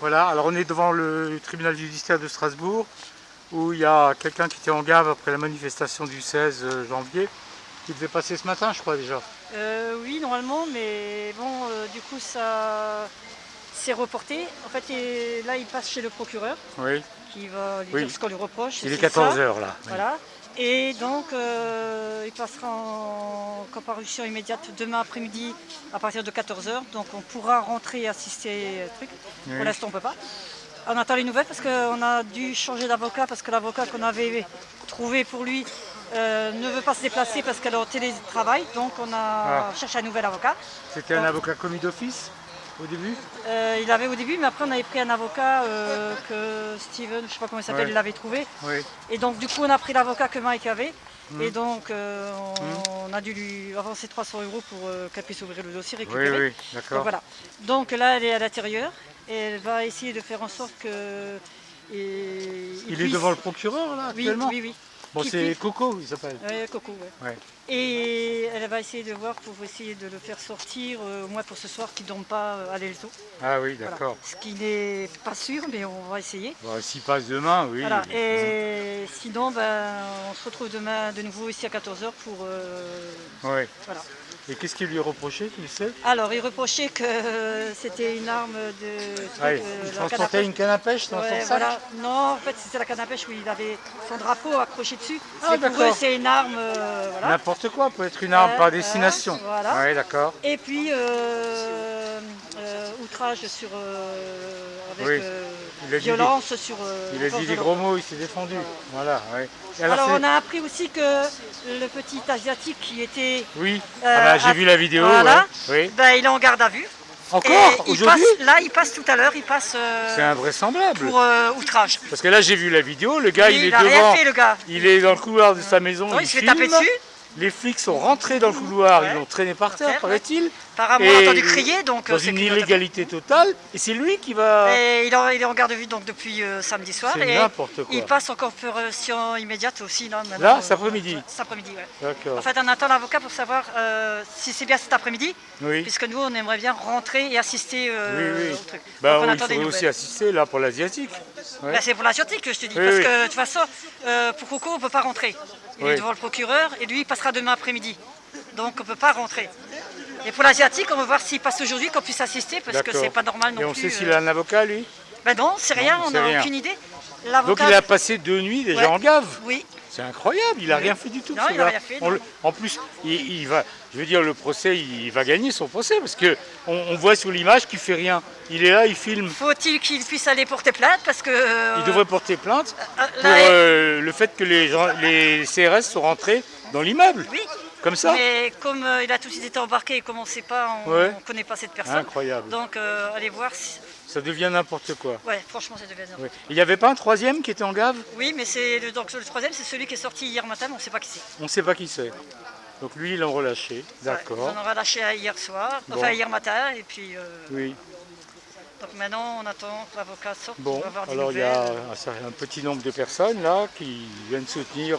Voilà, alors on est devant le tribunal judiciaire de Strasbourg où il y a quelqu'un qui était en garde après la manifestation du 16 janvier qui devait passer ce matin, je crois déjà. Oui, normalement, mais bon, du coup, ça s'est reporté. En fait, là, il passe chez le procureur Oui, qui va lui oui. dire ce qu'on lui reproche. Il est C'est 14 ça. h là. Oui. Voilà. Et donc, il passera en comparution immédiate demain après-midi à partir de 14 h. Donc, on pourra rentrer et assister au truc. Pour Oui. l'instant, on ne peut pas. On attend les nouvelles parce qu'on a dû changer d'avocat parce que l'avocat qu'on avait trouvé pour lui ne veut pas se déplacer parce qu'elle est en télétravail. Donc, on a cherché un nouvel avocat. C'était un avocat commis d'office au début? Il avait au début, mais après on avait pris un avocat que Steven, je ne sais pas comment il s'appelle, Ouais. il l'avait trouvé. Oui. Et donc du coup on a pris l'avocat que Mike avait. Et donc on a dû lui avancer 300 € pour qu'elle puisse ouvrir le dossier, récupérer. Oui, oui, Donc d'accord. voilà. Donc là elle est à l'intérieur et elle va essayer de faire en sorte que... Il est devant le procureur là actuellement? Oui, oui. Bon, c'est Coco, il s'appelle. Oui, Coco, ouais. Ouais. Et elle va essayer de voir pour essayer de le faire sortir, au moins pour ce soir, qu'il ne dorme pas à l'Elto. Ah oui, Voilà. d'accord. Ce qui n'est pas sûr, mais on va essayer. Bon, s'il passe demain, oui. Voilà. Et sinon, on se retrouve demain de nouveau ici à 14 h pour... Oui. Voilà. Et qu'est-ce qu'il lui reprochait, tu le sais? Alors, il reprochait que c'était une arme de... Il transportait une canne à pêche dans son sac? Voilà. Non, en fait, c'était la canne à pêche où il avait son drapeau accroché dessus. Ah, mais pour eux, c'est une arme... voilà. N'importe quoi peut être une arme par destination. Voilà. Oui, d'accord. Et puis, outrage sur... avec Oui. violence sur... Il a dit des gros mots, il s'est défendu. Voilà, oui. Et alors on a appris aussi que le petit asiatique qui était... Oui, j'ai vu la vidéo. Voilà, ouais. Oui. Il est en garde à vue. Encore aujourd'hui? Là, il passe tout à l'heure, il passe... C'est invraisemblable. Pour outrage. Parce que là, j'ai vu la vidéo, le gars, Oui, il est il a devant. rien fait, le gars. Il est dans le couloir de sa maison, Non, il il se fait filme. taper dessus. Les flics sont rentrés dans le couloir, Ouais. ils l'ont traîné par terre, paraît-il. Apparemment, on a entendu crier, donc... Dans une illégalité totale, et c'est lui qui va... Et il est en garde à vue donc, depuis samedi soir. C'est et n'importe quoi. Il passe en comparution immédiate aussi. Là, cet après-midi? Cet après-midi, oui. D'accord. En fait, on attend l'avocat pour savoir si c'est bien cet après-midi. Oui. Puisque nous, on aimerait bien rentrer et assister au truc. Bah, donc, on il attend des faudrait nouvelles. aussi assister là pour l'asiatique. Ouais. Là, c'est pour l'asiatique que je te dis. Oui, parce oui. que de toute façon, pour Coco, on ne peut pas rentrer. Il est devant le procureur et lui, il passera demain après-midi. Donc, on ne peut pas rentrer. Et pour l'asiatique, on va voir s'il passe aujourd'hui, qu'on puisse assister, parce que c'est pas normal non plus. Et on sait s'il a un avocat, lui? Ben non, c'est rien, on n'a aucune idée. Donc il a passé 2 nuits déjà en gave? Oui. C'est incroyable, il n'a rien fait du tout. Non, il n'a rien fait. En plus, il va, je veux dire, le procès, il va gagner son procès, parce que on voit sur l'image qu'il fait rien. Il est là, il filme. Faut-il qu'il puisse aller porter plainte, parce que... Il devrait porter plainte pour le fait que les CRS sont rentrés dans l'immeuble. Oui. Comme ça. Mais comme il a tout de suite été embarqué et comme on ne sait pas, on ne connaît pas cette personne. Incroyable. Donc allez voir si... Ça devient n'importe quoi. Ouais, franchement, ça devient n'importe quoi. Il n'y avait pas un troisième qui était en gave? Oui, mais le troisième, c'est celui qui est sorti hier matin, mais on ne sait pas qui c'est. On ne sait pas qui c'est. Donc lui, ils l'ont relâché. D'accord. On en a relâché hier soir, enfin hier matin, et puis... Oui. Donc maintenant, on attend que l'avocat sorte. Bon, on va avoir des alors il y a nouvelles. un petit nombre de personnes là qui viennent soutenir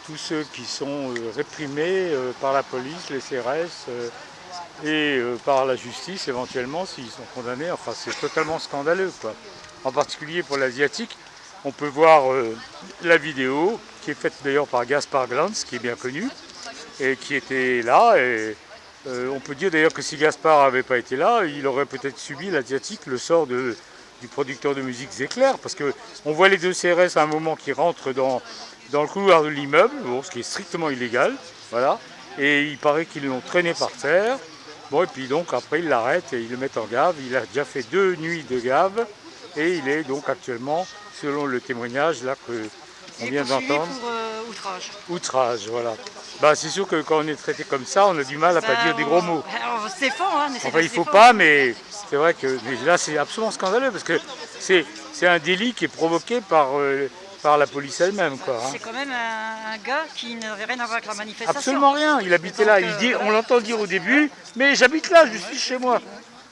tous ceux qui sont réprimés par la police, les CRS et par la justice éventuellement s'ils sont condamnés. Enfin, c'est totalement scandaleux, quoi. En particulier pour l'asiatique, on peut voir la vidéo qui est faite d'ailleurs par Gaspard Glantz, qui est bien connu et qui était là. Et on peut dire d'ailleurs que si Gaspard n'avait pas été là, il aurait peut-être subi l'asiatique le sort du producteur de musique Zéclair, parce qu'on voit les deux CRS à un moment qui rentrent dans le couloir de l'immeuble, bon, ce qui est strictement illégal, voilà, et il paraît qu'ils l'ont traîné par terre. Bon, et puis donc après ils l'arrêtent et ils le mettent en gave. Il a déjà fait 2 nuits de gave et il est donc actuellement, selon le témoignage là qu'on vient d'entendre, pour outrage. Outrage, voilà. Bah, c'est sûr que quand on est traité comme ça, on a du mal à pas dire des gros mots. On se défend, hein, enfin, il ne faut pas, mais c'est vrai que là, c'est absolument scandaleux parce que c'est un délit qui est provoqué par la police elle-même, quoi. C'est quand même un gars qui n'avait rien à voir avec la manifestation. Absolument rien, il habitait là. Il dit, on l'entend dire au début, mais j'habite là, je suis chez moi.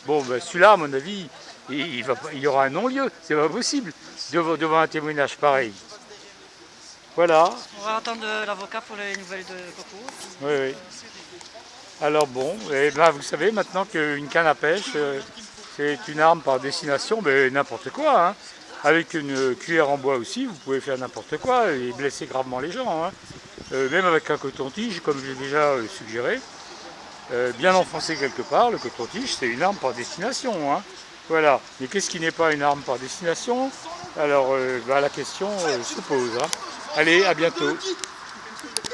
Bon, ben, celui-là, à mon avis, il y aura un non-lieu, c'est pas possible devant un témoignage pareil. Voilà. On va attendre l'avocat pour les nouvelles de Coco. Oui, oui. Alors bon, et ben, vous savez maintenant qu'une canne à pêche, C'est une arme par destination, mais n'importe quoi. Hein. Avec une cuillère en bois aussi, vous pouvez faire n'importe quoi et blesser gravement les gens. Hein. Même avec un coton-tige, comme j'ai déjà suggéré. Bien enfoncé quelque part, le coton-tige, c'est une arme par destination. Hein. Voilà. Mais qu'est-ce qui n'est pas une arme par destination? Alors, la question se pose. Hein. Allez, à bientôt.